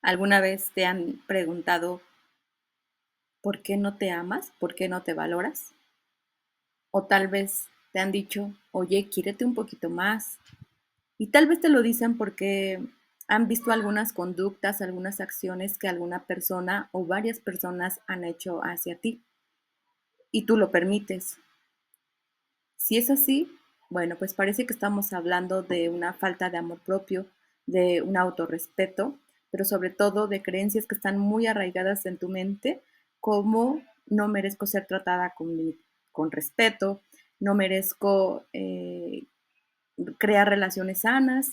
¿Alguna vez te han preguntado por qué no te amas? ¿Por qué no te valoras? O tal vez te han dicho, oye, quiérete un poquito más. Y tal vez te lo dicen porque han visto algunas conductas, algunas acciones que alguna persona o varias personas han hecho hacia ti y tú lo permites. Si es así, bueno, pues parece que estamos hablando de una falta de amor propio, de un autorrespeto, pero sobre todo de creencias que están muy arraigadas en tu mente, como no merezco ser tratada con respeto, no merezco crear relaciones sanas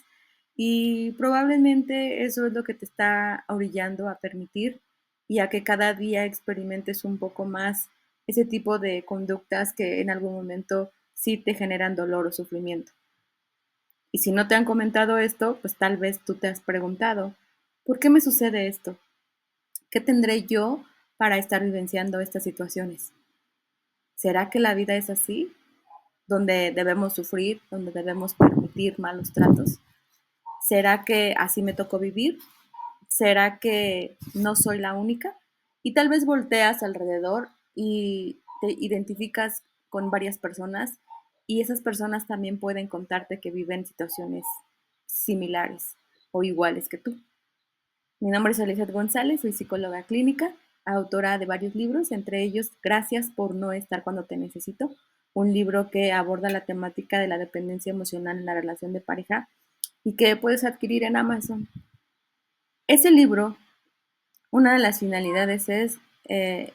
y probablemente eso es lo que te está orillando a permitir y a que cada día experimentes un poco más ese tipo de conductas que en algún momento sí te generan dolor o sufrimiento. Y si no te han comentado esto, pues tal vez tú te has preguntado, ¿por qué me sucede esto? ¿Qué tendré yo para estar vivenciando estas situaciones? ¿Será que la vida es así? ¿Donde debemos sufrir, donde debemos permitir malos tratos? ¿Será que así me tocó vivir? ¿Será que no soy la única? Y tal vez volteas alrededor y te identificas con varias personas y esas personas también pueden contarte que viven situaciones similares o iguales que tú. Mi nombre es Elizabeth González, soy psicóloga clínica, autora de varios libros, entre ellos Gracias por no estar cuando te necesito, un libro que aborda la temática de la dependencia emocional en la relación de pareja y que puedes adquirir en Amazon. Ese libro, una de las finalidades es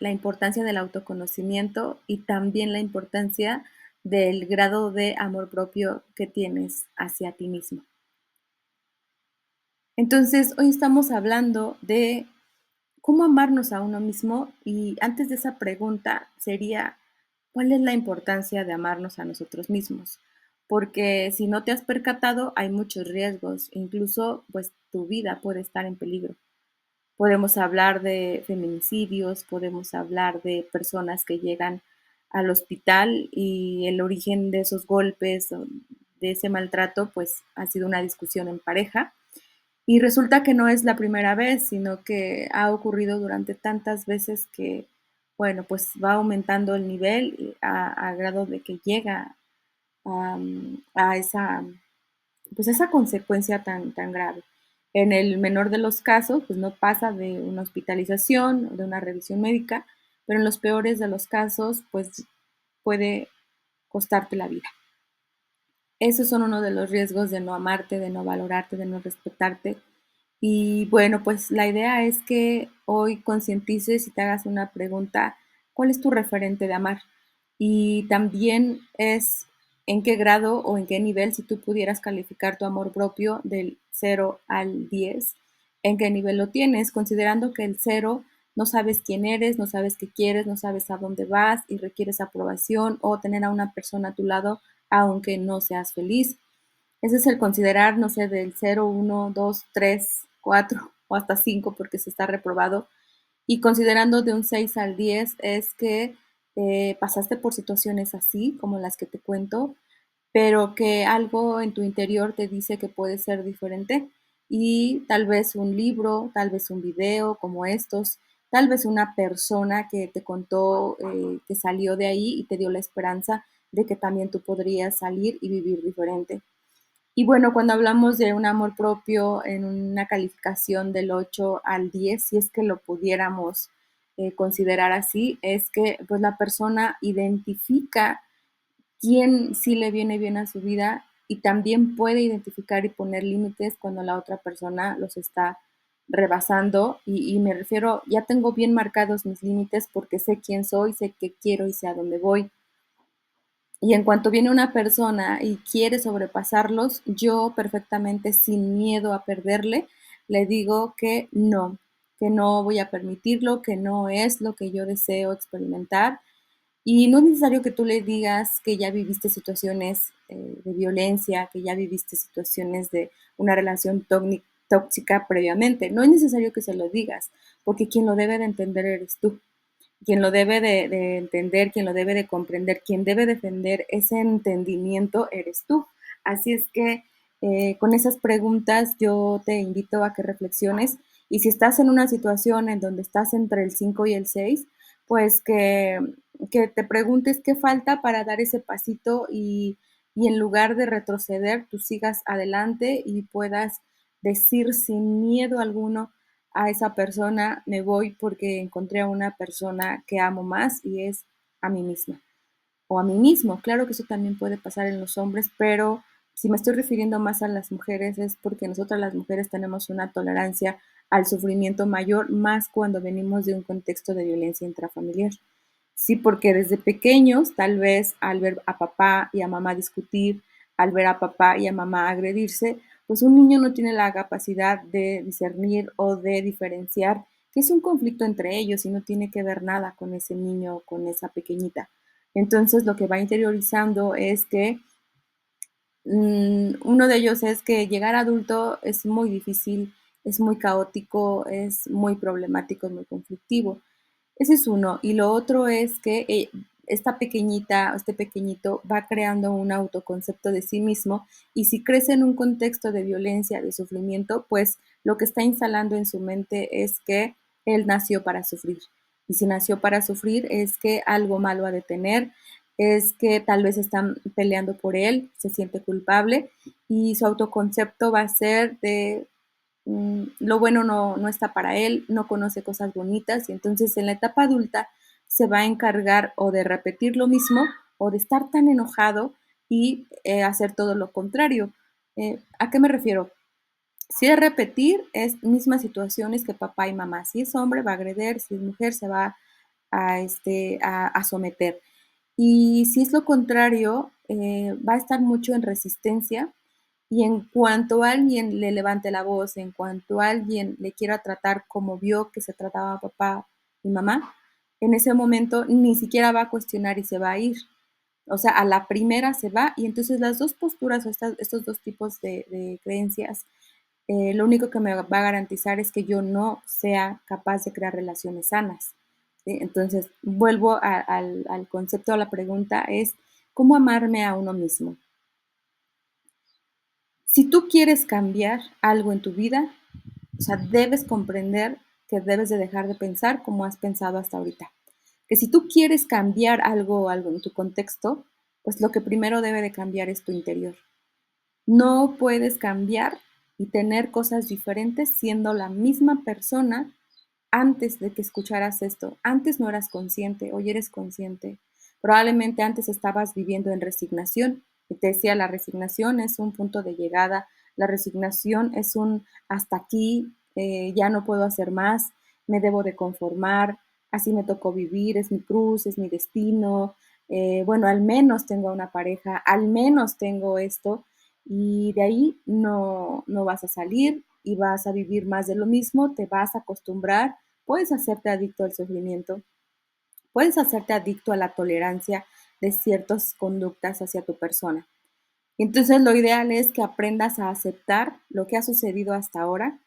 la importancia del autoconocimiento y también la importancia del grado de amor propio que tienes hacia ti mismo. Entonces, hoy estamos hablando de cómo amarnos a uno mismo y antes de esa pregunta sería, ¿cuál es la importancia de amarnos a nosotros mismos? Porque si no te has percatado, hay muchos riesgos, incluso pues tu vida puede estar en peligro. Podemos hablar de feminicidios, podemos hablar de personas que llegan al hospital y el origen de esos golpes o de ese maltrato pues ha sido una discusión en pareja y resulta que no es la primera vez, sino que ha ocurrido durante tantas veces que, bueno, pues va aumentando el nivel a grado de que llega a esa, pues esa consecuencia tan grave. En el menor de los casos, pues no pasa de una hospitalización o de una revisión médica, pero en los peores de los casos, pues puede costarte la vida. Esos son uno de los riesgos de no amarte, de no valorarte, de no respetarte. Y bueno, pues la idea es que hoy concientices y te hagas una pregunta, ¿cuál es tu referente de amar? Y también es en qué grado o en qué nivel, si tú pudieras calificar tu amor propio del 0 al 10, en qué nivel lo tienes, considerando que el 0 no sabes quién eres, no sabes qué quieres, no sabes a dónde vas y requieres aprobación o tener a una persona a tu lado aunque no seas feliz. Ese es el considerar, no sé, del 0, 1, 2, 3, 4 o hasta 5 porque se está reprobado. Y considerando de un 6 al 10 es que pasaste por situaciones así, como las que te cuento, pero que algo en tu interior te dice que puede ser diferente y tal vez un libro, tal vez un video como estos, tal vez una persona que te contó que salió de ahí y te dio la esperanza de que también tú podrías salir y vivir diferente. Y bueno, cuando hablamos de un amor propio en una calificación del 8 al 10, si es que lo pudiéramos considerar así, es que pues la persona identifica quién sí le viene bien a su vida y también puede identificar y poner límites cuando la otra persona los está rebasando y me refiero, ya tengo bien marcados mis límites porque sé quién soy, sé qué quiero y sé a dónde voy. Y en cuanto viene una persona y quiere sobrepasarlos, yo perfectamente sin miedo a perderle, le digo que no voy a permitirlo, que no es lo que yo deseo experimentar y no es necesario que tú le digas que ya viviste situaciones de violencia, que ya viviste situaciones de una relación tóxica previamente. No es necesario que se lo digas, porque quien lo debe de entender eres tú. Quien lo debe de entender, quien lo debe de comprender, quien debe defender ese entendimiento eres tú. Así es que con esas preguntas yo te invito a que reflexiones Y si estás en una situación en donde estás entre el 5 y el 6, pues que te preguntes qué falta para dar ese pasito y en lugar de retroceder, tú sigas adelante y puedas decir sin miedo alguno a esa persona, me voy porque encontré a una persona que amo más y es a mí misma o a mí mismo. Claro que eso también puede pasar en los hombres, pero si me estoy refiriendo más a las mujeres es porque nosotras las mujeres tenemos una tolerancia al sufrimiento mayor, más cuando venimos de un contexto de violencia intrafamiliar. Sí, porque desde pequeños, tal vez al ver a papá y a mamá discutir, al ver a papá y a mamá agredirse, pues un niño no tiene la capacidad de discernir o de diferenciar que es un conflicto entre ellos y no tiene que ver nada con ese niño o con esa pequeñita. Entonces lo que va interiorizando es que uno de ellos es que llegar adulto es muy difícil, es muy caótico, es muy problemático, es muy conflictivo. Ese es uno. Y lo otro es que esta pequeñita, este pequeñito va creando un autoconcepto de sí mismo y si crece en un contexto de violencia, de sufrimiento, pues lo que está instalando en su mente es que él nació para sufrir. Y si nació para sufrir es que algo malo ha de tener, es que tal vez están peleando por él, se siente culpable y su autoconcepto va a ser de lo bueno no está para él, no conoce cosas bonitas y entonces en la etapa adulta se va a encargar o de repetir lo mismo o de estar tan enojado y hacer todo lo contrario. ¿A qué me refiero? Si es repetir, es mismas situaciones que papá y mamá. Si es hombre, va a agreder, si es mujer, se va a someter. Y si es lo contrario, va a estar mucho en resistencia y en cuanto alguien le levante la voz, en cuanto alguien le quiera tratar como vio que se trataba a papá y mamá, en ese momento ni siquiera va a cuestionar y se va a ir. O sea, a la primera se va y entonces las dos posturas o estos dos tipos de creencias, lo único que me va a garantizar es que yo no sea capaz de crear relaciones sanas. ¿Sí? Entonces, vuelvo al concepto, a la pregunta es, ¿cómo amarme a uno mismo? Si tú quieres cambiar algo en tu vida, o sea, debes comprender que debes de dejar de pensar como has pensado hasta ahorita. Que si tú quieres cambiar algo en tu contexto, pues lo que primero debe de cambiar es tu interior. No puedes cambiar y tener cosas diferentes siendo la misma persona antes de que escucharas esto. Antes no eras consciente, hoy eres consciente. Probablemente antes estabas viviendo en resignación. Y te decía, la resignación es un punto de llegada, la resignación es un hasta aquí, ya no puedo hacer más, me debo de conformar, así me tocó vivir, es mi cruz, es mi destino, bueno, al menos tengo una pareja, al menos tengo esto, y de ahí no vas a salir y vas a vivir más de lo mismo, te vas a acostumbrar, puedes hacerte adicto al sufrimiento, puedes hacerte adicto a la tolerancia de ciertas conductas hacia tu persona. Entonces lo ideal es que aprendas a aceptar lo que ha sucedido hasta ahora.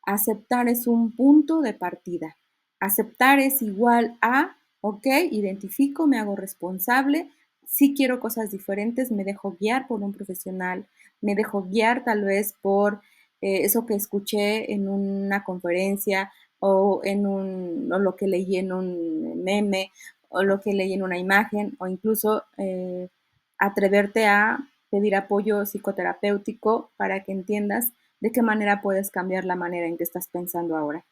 Aceptar es un punto de partida. Aceptar es igual a, ok, identifico, me hago responsable, si quiero cosas diferentes, me dejo guiar por un profesional, me dejo guiar tal vez por eso que escuché en una conferencia o lo que leí en un meme o lo que leí en una imagen o incluso atreverte a pedir apoyo psicoterapéutico para que entiendas de qué manera puedes cambiar la manera en que estás pensando ahora.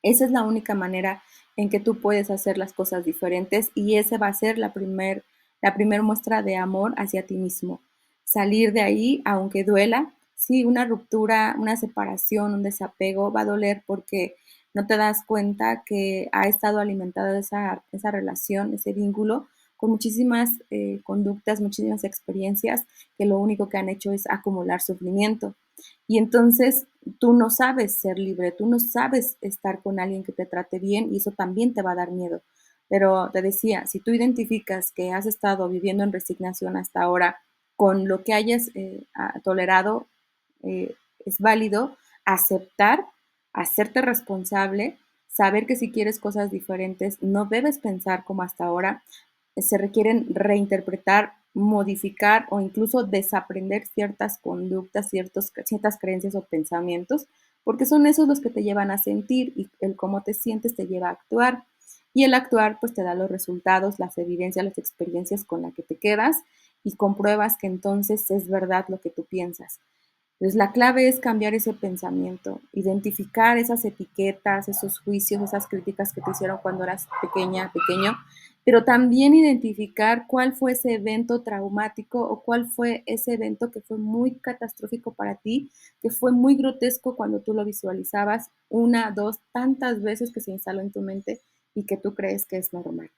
Esa es la única manera en que tú puedes hacer las cosas diferentes y esa va a ser la primer muestra de amor hacia ti mismo. Salir de ahí, aunque duela, sí, una ruptura, una separación, un desapego va a doler porque no te das cuenta que ha estado alimentada esa relación, ese vínculo, con muchísimas conductas, muchísimas experiencias que lo único que han hecho es acumular sufrimiento. Y entonces tú no sabes ser libre, tú no sabes estar con alguien que te trate bien y eso también te va a dar miedo. Pero te decía, si tú identificas que has estado viviendo en resignación hasta ahora con lo que hayas tolerado, es válido aceptar, hacerte responsable, saber que si quieres cosas diferentes no debes pensar como hasta ahora, se requieren reinterpretar, modificar o incluso desaprender ciertas conductas, ciertas creencias o pensamientos porque son esos los que te llevan a sentir y el cómo te sientes te lleva a actuar. Y el actuar pues te da los resultados, las evidencias, las experiencias con las que te quedas y compruebas que entonces es verdad lo que tú piensas. Entonces, la clave es cambiar ese pensamiento, identificar esas etiquetas, esos juicios, esas críticas que te hicieron cuando eras pequeña, pequeño, pero también identificar cuál fue ese evento traumático o cuál fue ese evento que fue muy catastrófico para ti, que fue muy grotesco cuando tú lo visualizabas una, dos, tantas veces que se instaló en tu mente y que tú crees que es normal.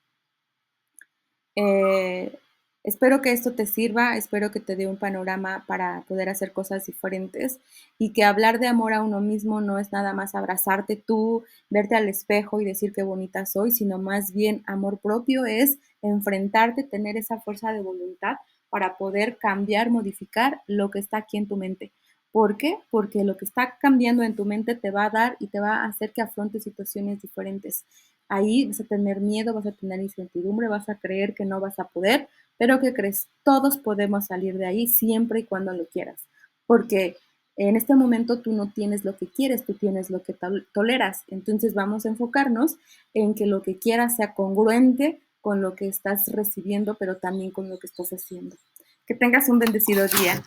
Eh, Espero que esto te sirva, espero que te dé un panorama para poder hacer cosas diferentes y que hablar de amor a uno mismo no es nada más abrazarte tú, verte al espejo y decir qué bonita soy, sino más bien amor propio es enfrentarte, tener esa fuerza de voluntad para poder cambiar, modificar lo que está aquí en tu mente. ¿Por qué? Porque lo que está cambiando en tu mente te va a dar y te va a hacer que afrontes situaciones diferentes. Ahí vas a tener miedo, vas a tener incertidumbre, vas a creer que no vas a poder, pero ¿qué crees? Todos podemos salir de ahí siempre y cuando lo quieras, porque en este momento tú no tienes lo que quieres, tú tienes lo que toleras. Entonces vamos a enfocarnos en que lo que quieras sea congruente con lo que estás recibiendo, pero también con lo que estás haciendo. Que tengas un bendecido día.